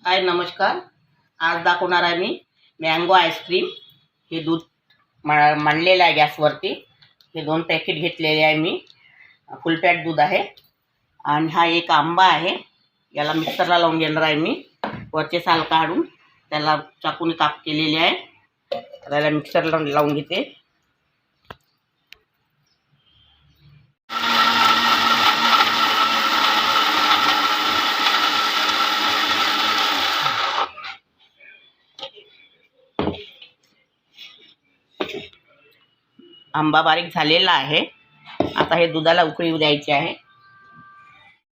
हाय नमस्कार। आज दाखवणार आहे मी मँगो आईस्क्रीम। हे दूध मांडलेलं आहे गॅसवरती। हे 2 पॅकेट घेतलेले आहे मी। फुल फॅट दूध आहे आणि हा एक आंबा आहे। याला मिक्सरला लावून घेणार आहे मी। वरचे साल काढून त्याला चाकूने काप केलेले आहे। त्याला मिक्सरला लावून घेते। आंबा बारीक झालेला आहे। आता हे दुधाला उकळी द्यायची आहे।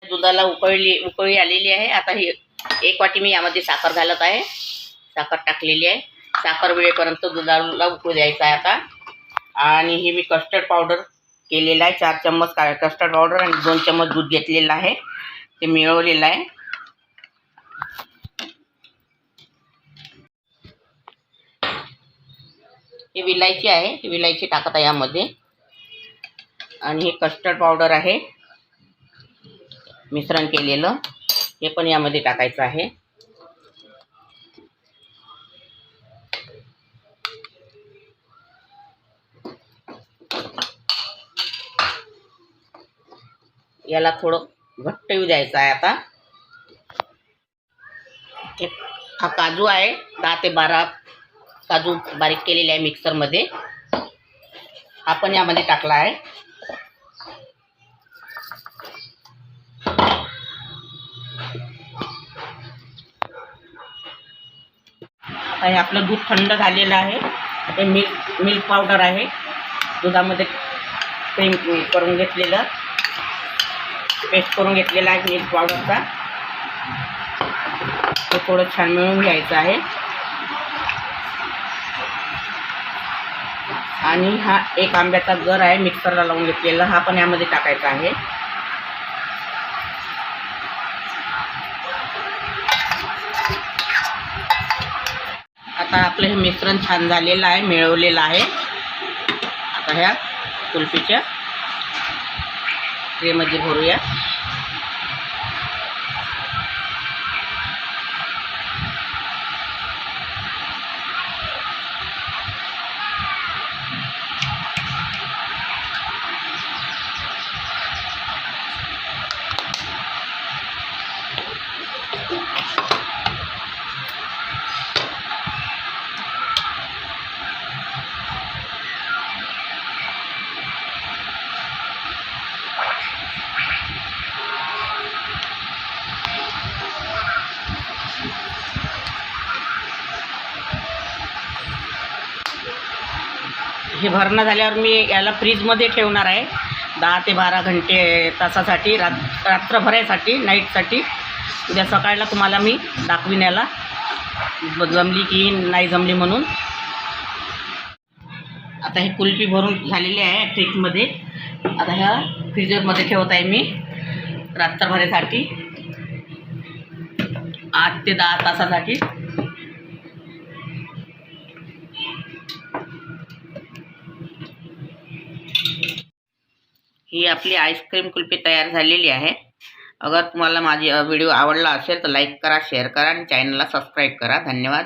दुधाला उकळी आलेली आहे। आता ही 1 वाटी मी यामध्ये साखर घालत आहे। साखर टाकलेली आहे। साखर वेळेपर्यंत दुधाला उकळी द्यायचा आहे आता। आणि हे मी कस्टर्ड पावडर केलेला आहे। 4 चम्मच कस्टर्ड पावडर आणि 2 चम्मच दूध घेतलेलं आहे। ते मिळवलेलं आहे। हे विलायची आहे। ही विलायची टाकत आहे यामध्ये। आणि हे कस्टर्ड पावडर आहे मिश्रण केलेलं, हे पण यामध्ये टाकायचं आहे। याला थोडं घट्ट येऊ द्यायचं आहे आता। हा काजू आहे। 10 ते 12 काजू बारीक केलेले आहे मिक्सरमध्ये। हा पण यामध्ये टाकला आहे। आता हे आपलं दूध थंड झालेलं आहे। हे मिल्क पावडर आहे। दुधामध्ये क्रीम करून घेतलेलं, पेस्ट करून घेतलेला आहे मिल्क पावडरचा। ते थोडं छान मिळून घ्यायचं आहे। आणि हा एक आंब्याचा गर आहे मिक्सरला लावून घेतलेला, हा पण यामध्ये टाकायचा आहे। आता आपलं हे मिश्रण छान झालेलं आहे, मिळवलेलं आहे। आता ह्या कुल्फीच्या ट्रेमध्ये भरूया। हे भरणं झाल्यावर मी याला फ्रीजमध्ये ठेवणार आहे 10 ते 12 तासासाठी, रात्रभरासाठी, नाईटसाठी। उद्या सकाळला तुम्हाला मी दाखवीन याला जमली की नाही जमली म्हणून। आता हे कुल्फी भरून झालेली आहे ट्रेमध्ये। आता ह्या फ्रीजरमध्ये ठेवत आहे मी रात्रभरासाठी, 8 ते 10 तासासाठी। ही आपली आईस्क्रीम कुल्फी तयार झालेली आहे। अगर तुम्हाला माझी व्हिडिओ आवडला असेल तर लाईक करा, शेअर करा आणि चॅनलला सबस्क्राईब करा। धन्यवाद।